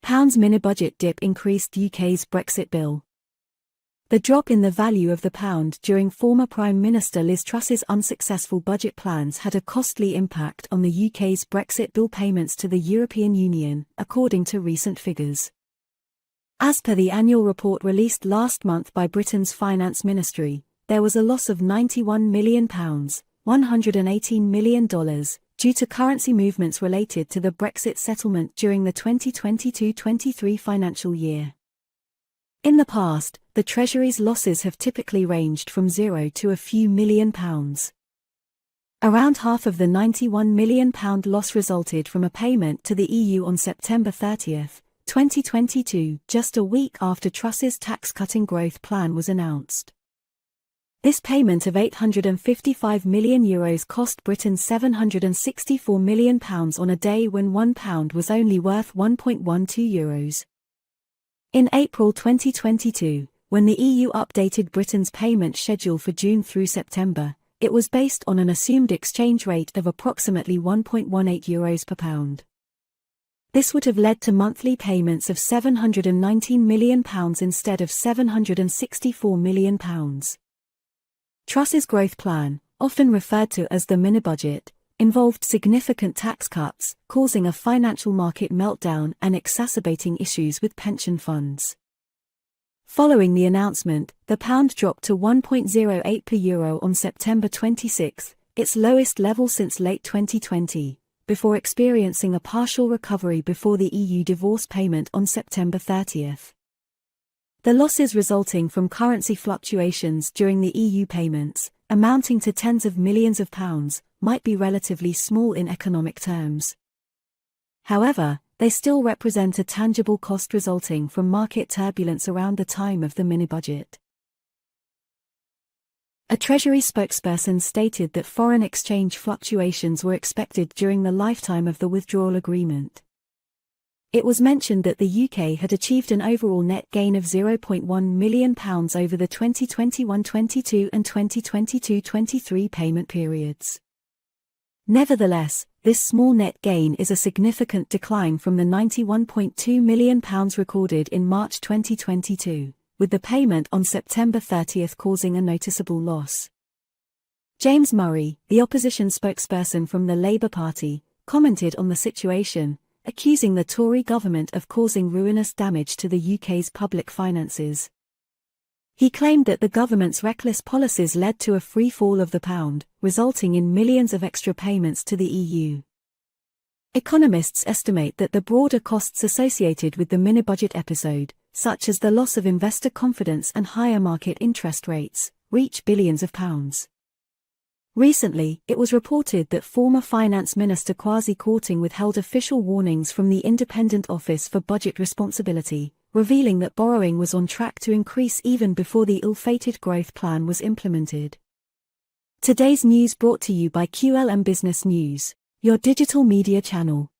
Pound's mini-budget dip increased UK's Brexit bill. The drop in the value of the pound during former Prime Minister Liz Truss's unsuccessful budget plans had a costly impact on the UK's Brexit bill payments to the European Union, according to recent figures. As per the annual report released last month by Britain's Finance Ministry, there was a loss of £91 million, $118 million, due to currency movements related to the Brexit settlement during the 2022-23 financial year. In the past, the Treasury's losses have typically ranged from £0 to a few million pounds. Around half of the £91 million loss resulted from a payment to the EU on September 30, 2022, just a week after Truss's tax-cutting growth plan was announced. This payment of €855 million cost Britain £764 million on a day when £1 was only worth €1.12. In April 2022, when the EU updated Britain's payment schedule for June through September, it was based on an assumed exchange rate of approximately €1.18 per pound. This would have led to monthly payments of £719 million instead of £764 million. Truss's growth plan, often referred to as the mini-budget, involved significant tax cuts, causing a financial market meltdown and exacerbating issues with pension funds. Following the announcement, the pound dropped to 1.08 per euro on September 26, its lowest level since late 2020, before experiencing a partial recovery before the EU divorce payment on September 30. The losses resulting from currency fluctuations during the EU payments, amounting to tens of millions of pounds, might be relatively small in economic terms. However, they still represent a tangible cost resulting from market turbulence around the time of the mini-budget. A Treasury spokesperson stated that foreign exchange fluctuations were expected during the lifetime of the withdrawal agreement. It was mentioned that the UK had achieved an overall net gain of £0.1 million over the 2021-22 and 2022-23 payment periods. Nevertheless, this small net gain is a significant decline from the £91.2 million recorded in March 2022, with the payment on September 30 causing a noticeable loss. James Murray, the opposition spokesperson from the Labour Party, commented on the situation, accusing the Tory government of causing ruinous damage to the UK's public finances. He claimed that the government's reckless policies led to a free fall of the pound, resulting in millions of extra payments to the EU. Economists estimate that the broader costs associated with the mini-budget episode, such as the loss of investor confidence and higher market interest rates, reach billions of pounds. Recently, it was reported that former Finance Minister Kwasi Kwarteng withheld official warnings from the Independent Office for Budget Responsibility, revealing that borrowing was on track to increase even before the ill-fated growth plan was implemented. Today's news brought to you by QLM Business News, your digital media channel.